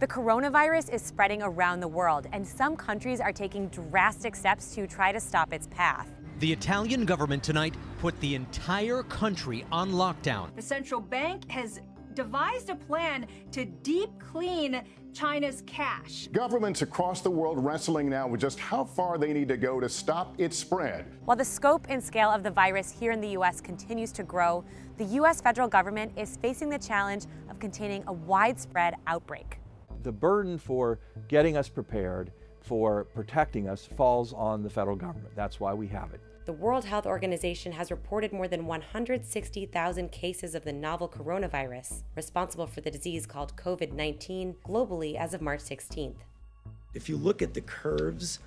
The coronavirus is spreading around the world, and some countries are taking drastic steps to try to stop its path. The Italian government tonight put the entire country on lockdown. The central bank has devised a plan to deep clean China's cash. Governments across the world wrestling now with just how far they need to go to stop its spread. While the scope and scale of the virus here in the U.S. continues to grow, the U.S. federal government is facing the challenge of containing a widespread outbreak. The burden for getting us prepared, for protecting us, falls on the federal government. That's why we have it. The World Health Organization has reported more than 160,000 cases of the novel coronavirus, responsible for the disease called COVID-19, globally as of March 16th. If you look at the curves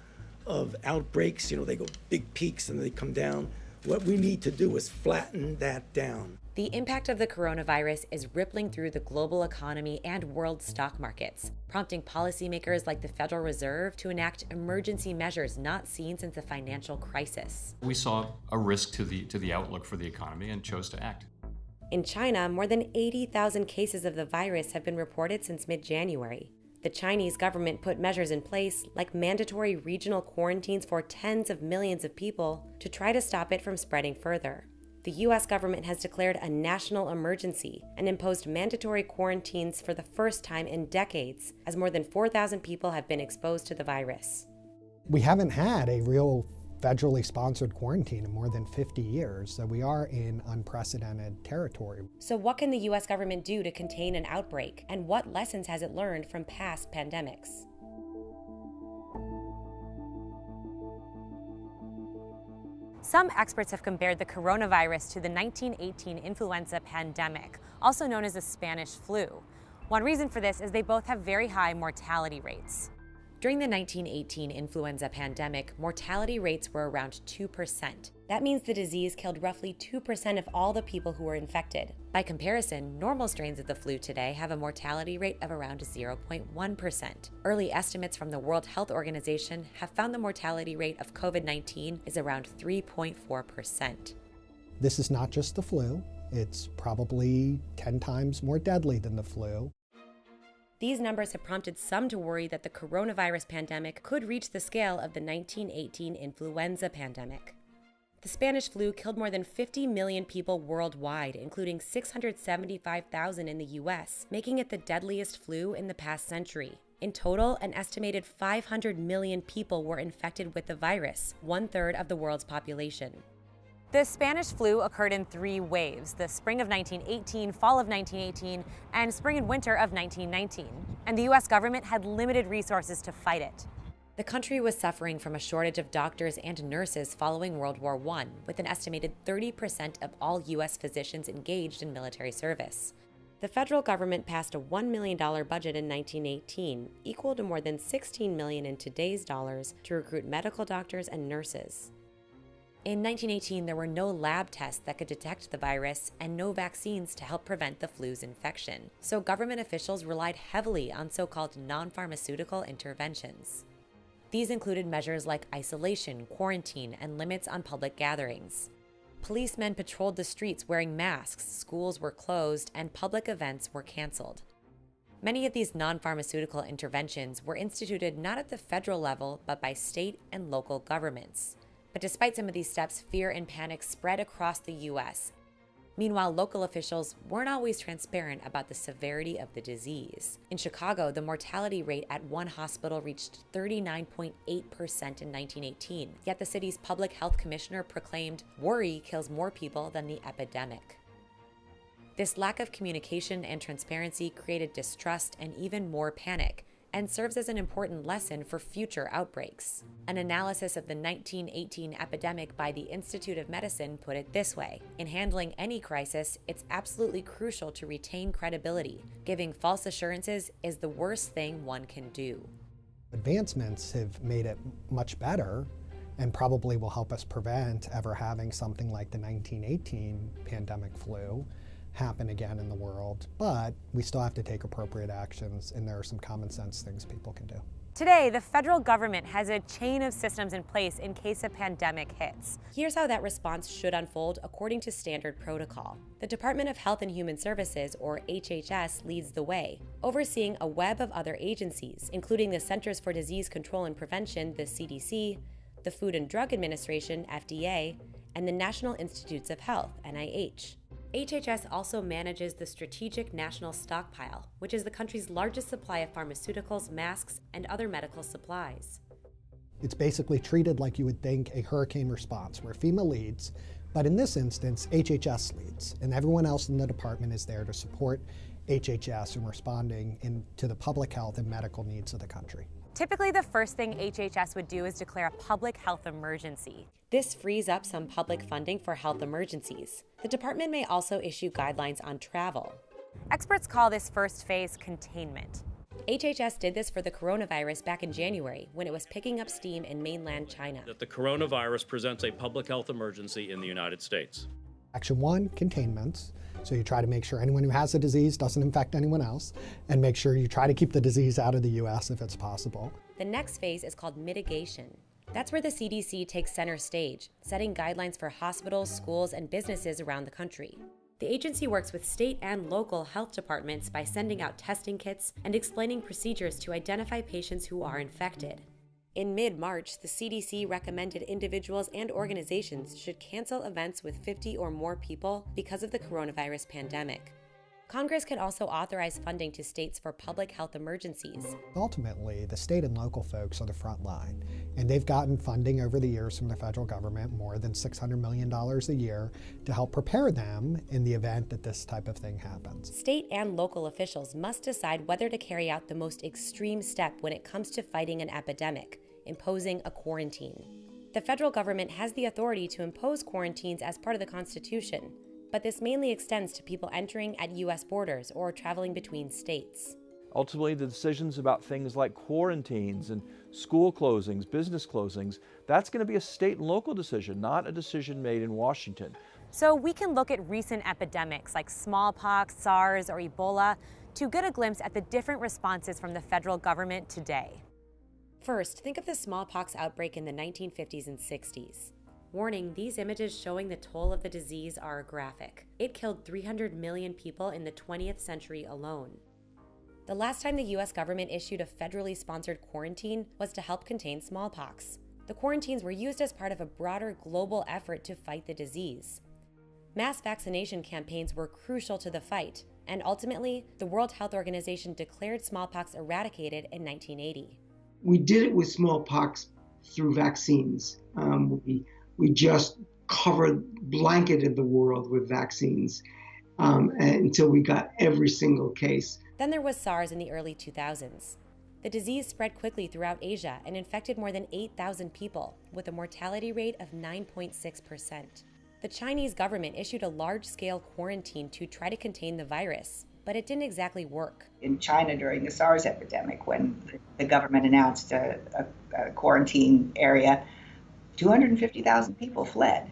of outbreaks, they go big peaks and they come down. What we need to do is flatten that down. The impact of the coronavirus is rippling through the global economy and world stock markets, prompting policymakers like the Federal Reserve to enact emergency measures not seen since the financial crisis. We saw a risk to the outlook for the economy and chose to act. In China, more than 80,000 cases of the virus have been reported since mid-January. The Chinese government put measures in place, like mandatory regional quarantines for tens of millions of people, to try to stop it from spreading further. The U.S. government has declared a national emergency and imposed mandatory quarantines for the first time in decades, as more than 4,000 people have been exposed to the virus. We haven't had a real federally sponsored quarantine in more than 50 years, so we are in unprecedented territory. So what can the U.S. government do to contain an outbreak, and what lessons has it learned from past pandemics? Some experts have compared the coronavirus to the 1918 influenza pandemic, also known as the Spanish flu. One reason for this is they both have very high mortality rates. During the 1918 influenza pandemic, mortality rates were around 2%. That means the disease killed roughly 2% of all the people who were infected. By comparison, normal strains of the flu today have a mortality rate of around 0.1%. Early estimates from the World Health Organization have found the mortality rate of COVID-19 is around 3.4%. This is not just the flu. It's probably 10 times more deadly than the flu. These numbers have prompted some to worry that the coronavirus pandemic could reach the scale of the 1918 influenza pandemic. The Spanish flu killed more than 50 million people worldwide, including 675,000 in the U.S., making it the deadliest flu in the past century. In total, an estimated 500 million people were infected with the virus, 1/3 of the world's population. The Spanish flu occurred in 3 waves: the spring of 1918, fall of 1918, and spring and winter of 1919. And the U.S. government had limited resources to fight it. The country was suffering from a shortage of doctors and nurses following World War I, with an estimated 30% of all U.S. physicians engaged in military service. The federal government passed a $1 million budget in 1918, equal to more than $16 million in today's dollars, to recruit medical doctors and nurses. In 1918, there were no lab tests that could detect the virus and no vaccines to help prevent the flu's infection. So government officials relied heavily on so-called non-pharmaceutical interventions. These included measures like isolation, quarantine, and limits on public gatherings. Policemen patrolled the streets wearing masks, schools were closed, and public events were canceled. Many of these non-pharmaceutical interventions were instituted not at the federal level, but by state and local governments. But despite some of these steps, fear and panic spread across the U.S. Meanwhile, local officials weren't always transparent about the severity of the disease. In Chicago, the mortality rate at one hospital reached 39.8% in 1918, yet the city's public health commissioner proclaimed, "Worry kills more people than the epidemic." This lack of communication and transparency created distrust and even more panic, and serves as an important lesson for future outbreaks. An analysis of the 1918 epidemic by the Institute of Medicine put it this way: in handling any crisis, it's absolutely crucial to retain credibility. Giving false assurances is the worst thing one can do. Advancements have made it much better and probably will help us prevent ever having something like the 1918 pandemic flu. happen again in the world, but we still have to take appropriate actions, and there are some common sense things people can do. Today, the federal government has a chain of systems in place in case a pandemic hits. Here's how that response should unfold according to standard protocol. The Department of Health and Human Services, or HHS, leads the way, overseeing a web of other agencies, including the Centers for Disease Control and Prevention, the CDC, the Food and Drug Administration, FDA, and the National Institutes of Health, NIH. HHS also manages the Strategic National Stockpile, which is the country's largest supply of pharmaceuticals, masks, and other medical supplies. It's basically treated like you would think a hurricane response, where FEMA leads, but in this instance, HHS leads, and everyone else in the department is there to support HHS in responding to the public health and medical needs of the country. Typically, the first thing HHS would do is declare a public health emergency. This frees up some public funding for health emergencies. The department may also issue guidelines on travel. Experts call this first phase containment. HHS did this for the coronavirus back in January, when it was picking up steam in mainland China. That the coronavirus presents a public health emergency in the United States. Action 1, containment. So you try to make sure anyone who has the disease doesn't infect anyone else, and make sure you try to keep the disease out of the US if it's possible. The next phase is called mitigation. That's where the CDC takes center stage, setting guidelines for hospitals, schools, and businesses around the country. The agency works with state and local health departments by sending out testing kits and explaining procedures to identify patients who are infected. In mid-March, the CDC recommended individuals and organizations should cancel events with 50 or more people because of the coronavirus pandemic. Congress can also authorize funding to states for public health emergencies. Ultimately, the state and local folks are the front line, and they've gotten funding over the years from the federal government, more than $600 million a year, to help prepare them in the event that this type of thing happens. State and local officials must decide whether to carry out the most extreme step when it comes to fighting an epidemic, imposing a quarantine. The federal government has the authority to impose quarantines as part of the Constitution, but this mainly extends to people entering at U.S. borders or traveling between states. Ultimately, the decisions about things like quarantines and school closings, business closings, that's going to be a state and local decision, not a decision made in Washington. So we can look at recent epidemics like smallpox, SARS, or Ebola to get a glimpse at the different responses from the federal government today. First, think of the smallpox outbreak in the 1950s and 60s. Warning, these images showing the toll of the disease are graphic. It killed 300 million people in the 20th century alone. The last time the US government issued a federally sponsored quarantine was to help contain smallpox. The quarantines were used as part of a broader global effort to fight the disease. Mass vaccination campaigns were crucial to the fight, and ultimately, the World Health Organization declared smallpox eradicated in 1980. We did it with smallpox through vaccines. We just blanketed the world with vaccines until we got every single case. Then there was SARS in the early 2000s. The disease spread quickly throughout Asia and infected more than 8,000 people, with a mortality rate of 9.6%. The Chinese government issued a large-scale quarantine to try to contain the virus, but it didn't exactly work. In China during the SARS epidemic, when the government announced a quarantine area, 250,000 people fled.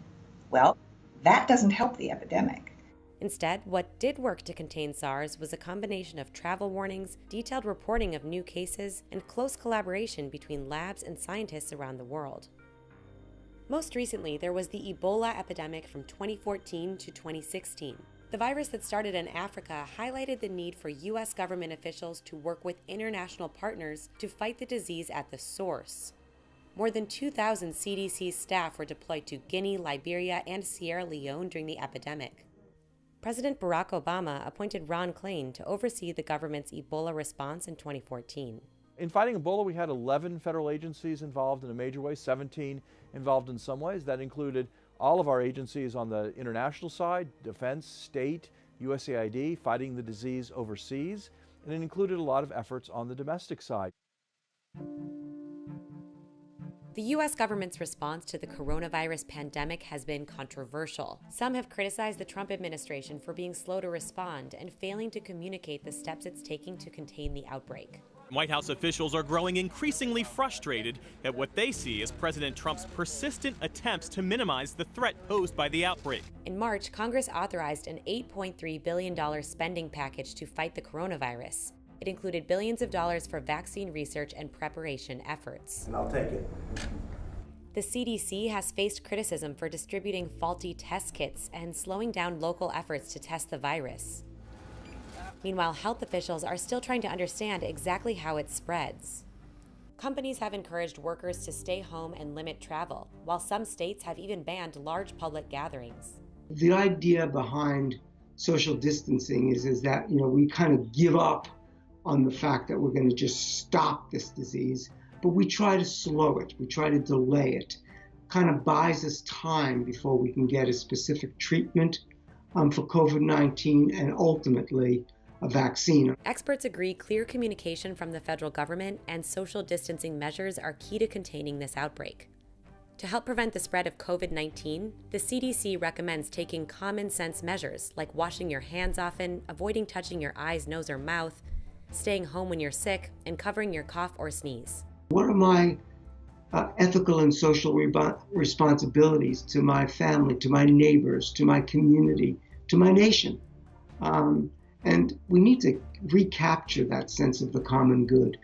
Well, that doesn't help the epidemic. Instead, what did work to contain SARS was a combination of travel warnings, detailed reporting of new cases, and close collaboration between labs and scientists around the world. Most recently, there was the Ebola epidemic from 2014 to 2016. The virus that started in Africa highlighted the need for U.S. government officials to work with international partners to fight the disease at the source. More than 2,000 CDC staff were deployed to Guinea, Liberia, and Sierra Leone during the epidemic. President Barack Obama appointed Ron Klain to oversee the government's Ebola response in 2014. In fighting Ebola, we had 11 federal agencies involved in a major way, 17 involved in some ways. That included all of our agencies on the international side, defense, state, USAID, fighting the disease overseas, and it included a lot of efforts on the domestic side. The U.S. government's response to the coronavirus pandemic has been controversial. Some have criticized the Trump administration for being slow to respond and failing to communicate the steps it's taking to contain the outbreak. White House officials are growing increasingly frustrated at what they see as President Trump's persistent attempts to minimize the threat posed by the outbreak. In March, Congress authorized an $8.3 billion spending package to fight the coronavirus. It included billions of dollars for vaccine research and preparation efforts. And I'll take it. The CDC has faced criticism for distributing faulty test kits and slowing down local efforts to test the virus. Meanwhile, health officials are still trying to understand exactly how it spreads. Companies have encouraged workers to stay home and limit travel, while some states have even banned large public gatherings. The idea behind social distancing is that, we kind of give up on the fact that we're going to just stop this disease, but we try to slow it, we try to delay it. Kind of buys us time before we can get a specific treatment for COVID-19 and ultimately a vaccine. Experts agree clear communication from the federal government and social distancing measures are key to containing this outbreak. To help prevent the spread of COVID-19, the CDC recommends taking common sense measures like washing your hands often, avoiding touching your eyes, nose, or mouth, staying home when you're sick, and covering your cough or sneeze. What are my ethical and social responsibilities to my family, to my neighbors, to my community, to my nation? And we need to recapture that sense of the common good.